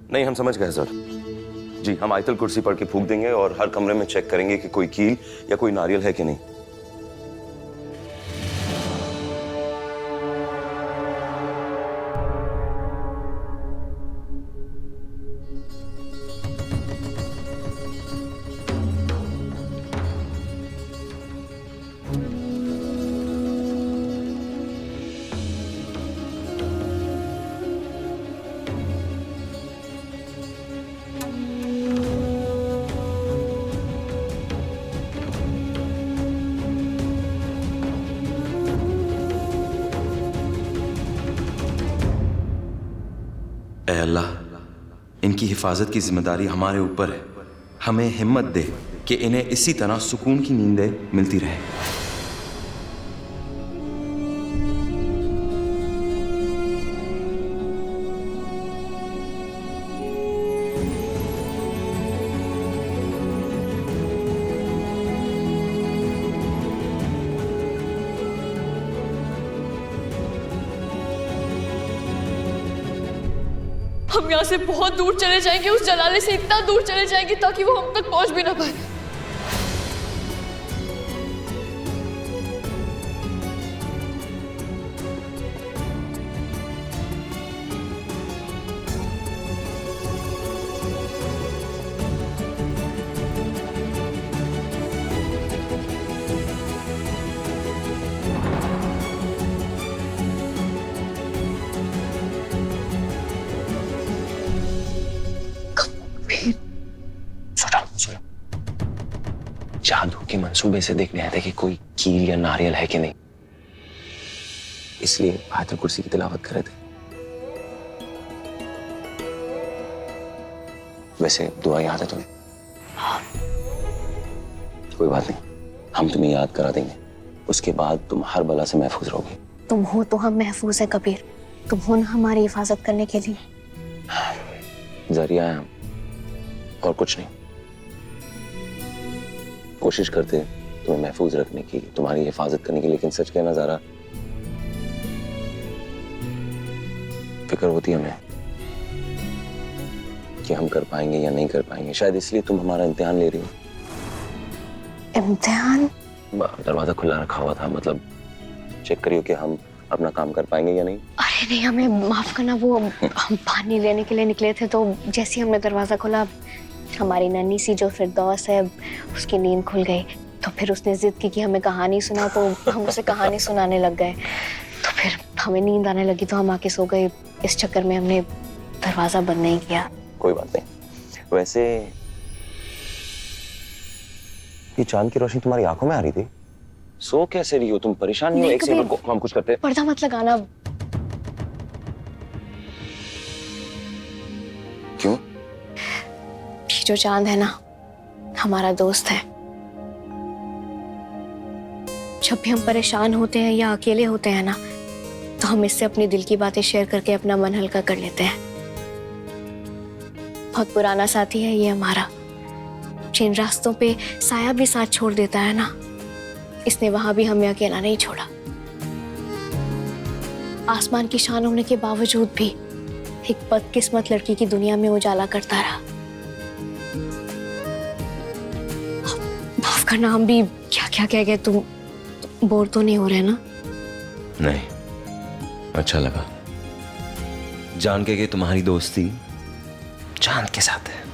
नहीं, हम समझ गए सर। जी, हम आयतल कुर्सी पढ़ के फूंक देंगे और हर कमरे में चेक करेंगे कि कोई कील या कोई नारियल है कि नहीं। ऐ अल्लाह, इनकी हिफाजत की जिम्मेदारी हमारे ऊपर है। हमें हिम्मत दे कि इन्हें इसी तरह सुकून की नींदें मिलती रहे। हम यहाँ से बहुत दूर चले जाएंगे, उस जलाले से इतना दूर चले जाएंगे ताकि वो हम तक पहुंच भी ना पाए। जादू के मंसूबे से देखने आए थे कि कोई कील या नारियल है कि नहीं, इसलिए आयतल कुर्सी की तिलावत कर रहे थे। वैसे दुआ याद है तुम्हें? कोई बात नहीं, हम तुम्हें याद करा देंगे। उसके बाद तुम हर बला से महफूज रहोगे। तुम हो तो हम महफूज है कबीर, तुम हो ना हमारी हिफाजत करने के लिए। जरिया है हम, और कुछ नहीं। कोशिश करते तुम्हें महफूज रखने की, तुम्हारी हिफाजत करने की, लेकिन सच कहना ज़रा फिक्र होती है हमें कि हम कर पाएंगे या नहीं कर पाएंगे। शायद इसलिए तुम हमारा इम्तिहान ले रही हो। इम्तिहान? दरवाजा खुला रखा हुआ था, मतलब चेक करियो कि हम अपना काम कर पाएंगे या नहीं। अरे नहीं, हमें माफ करना, वो हम पानी लेने के लिए निकले थे तो जैसे ही हमने दरवाजा खोला, हमारी नन्ही सी जो फिरदौस है उसकी नींद खुल गई। तो फिर उसने जिद की कि हमें कहानी सुना, तो हम उसे कहानी सुनाने लग गए। तो फिर हमें नींद आने लगी तो हम आके सो गए। इस चक्कर में हमने दरवाजा बंद नहीं किया। कोई बात नहीं। वैसे ये चांद की रोशनी तुम्हारी आंखों में आ रही थी, सो कैसे रही हो तुम? परेशान नहीं हो? एक सेकंड को हम कुछ करते हैं। पर्दा मत लगाना। क्यों? ये जो चांद है ना, हमारा दोस्त है। जब भी हम परेशान होते हैं या अकेले होते हैं ना, तो हम इससे अपनी दिल की बातें शेयर करके अपना मन हल्का कर लेते हैं। बहुत पुराना साथी है ये हमारा। जिन रास्तों पे साया भी साथ छोड़ देता है ना, इसने वहां भी हमें अकेला नहीं छोड़ा। आसमान की शान होने के बावजूद भी एक बदकिस्मत लड़की की दुनिया में उजाला करता रहा। माफ करना, हम भी क्या क्या कह गए। तुम बोर तो नहीं हो रहे ना? नहीं, अच्छा लगा जान के कि तुम्हारी दोस्ती चांद के साथ है।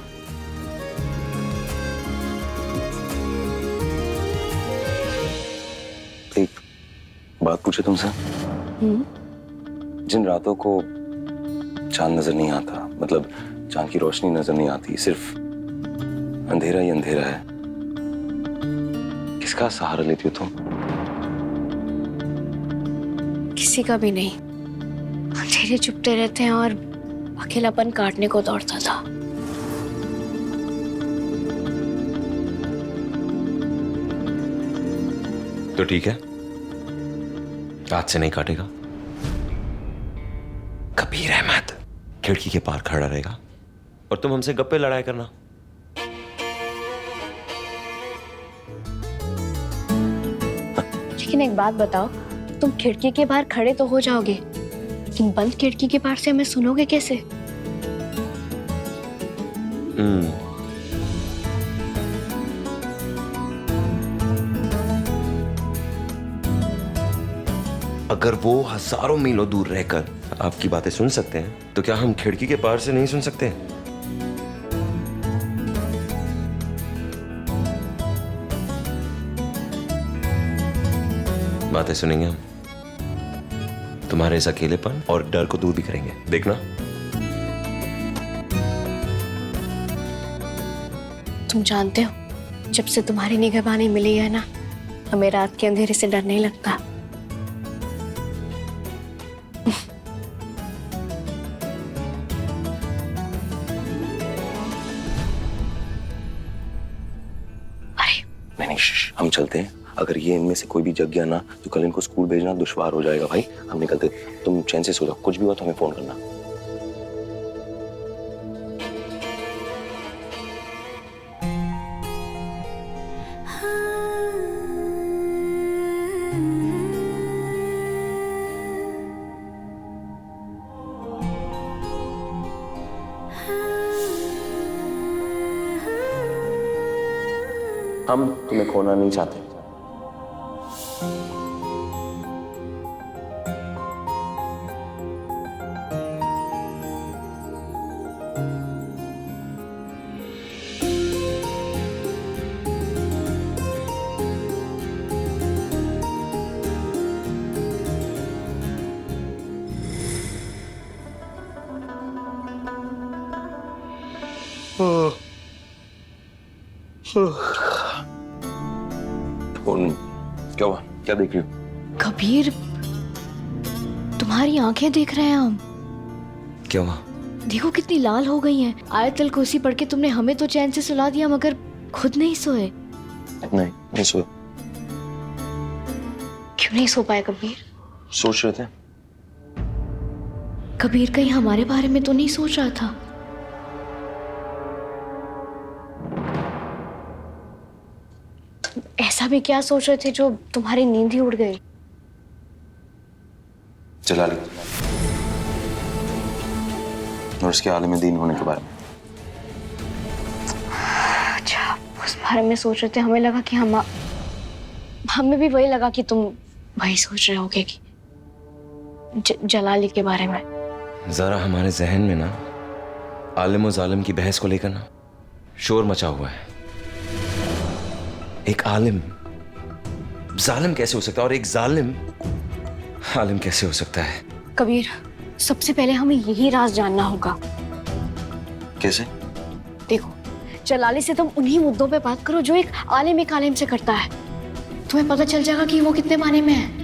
एक बात पूछे तुमसे? जिन रातों को चांद नजर नहीं आता, मतलब चांद की रोशनी नजर नहीं आती, सिर्फ अंधेरा ही अंधेरा है, किसका सहारा लेती हो तुम? किसी का भी नहीं। अंधेरे चुपते रहते हैं और अकेलापन काटने को दौड़ता था। तो ठीक है, आज से नहीं काटेगा। कबीर अहमद खिड़की के पार खड़ा रहेगा और तुम हमसे गप्पे लड़ाई करना। लेकिन एक बात बताओ, तुम खिड़की के बाहर खड़े तो हो जाओगे, लेकिन बंद खिड़की के पार से हमें सुनोगे कैसे? अगर वो हजारों मीलों दूर रहकर आपकी बातें सुन सकते हैं तो क्या हम खिड़की के पार से नहीं सुन सकते? बातें सुनेंगे हम, तुम्हारे इस अकेलेपन और डर को दूर भी करेंगे, देखना। तुम जानते हो, जब से तुम्हारी निगहबानी मिली है ना, हमें रात के अंधेरे से डर नहीं लगता। नहीं, हम चलते हैं। अगर ये इनमें से कोई भी जग गया ना तो कल इनको स्कूल भेजना दुश्वार हो जाएगा भाई। हम निकलते, तुम चैन से सो जाओ, कुछ भी हुआ तो हमें फोन करना। हम तुम्हें खोना नहीं चाहते। क्या हुआ? क्या देख रही हो? कबीर, तुम्हारी आंखें देख रहे हैं हम। क्या हुआ? देखो कितनी लाल हो गई हैं। आयतल कुर्सी पढ़ के तुमने हमें तो चैन से सुला दिया, मगर खुद नहीं सोए। नहीं सोए। क्यों नहीं सो पाए कबीर? सोच रहे थे। कबीर कहीं हमारे बारे में तो नहीं सोच रहा था? ऐसा भी क्या सोच रहे थे जो तुम्हारी नींद ही उड़ गई? जलाली और उसके आलिम दीन होने के बारे में। अच्छा, उस बारे में सोच रहे थे। हमें लगा कि हमें भी वही लगा कि तुम वही सोच रहे होगे कि जलाली के बारे में। जरा हमारे जहन में ना आलिम और जालिम की बहस को लेकर ना शोर मचा हुआ है। एक आलिम जालिम कैसे हो सकता है और एक जालिम आलिम कैसे हो सकता है? कबीर, सबसे पहले हमें यही राज जानना होगा। कैसे? देखो, जलाली से तुम उन्हीं मुद्दों पे बात करो जो एक आलिम से करता है। तुम्हें पता चल जाएगा कि वो कितने माने में है।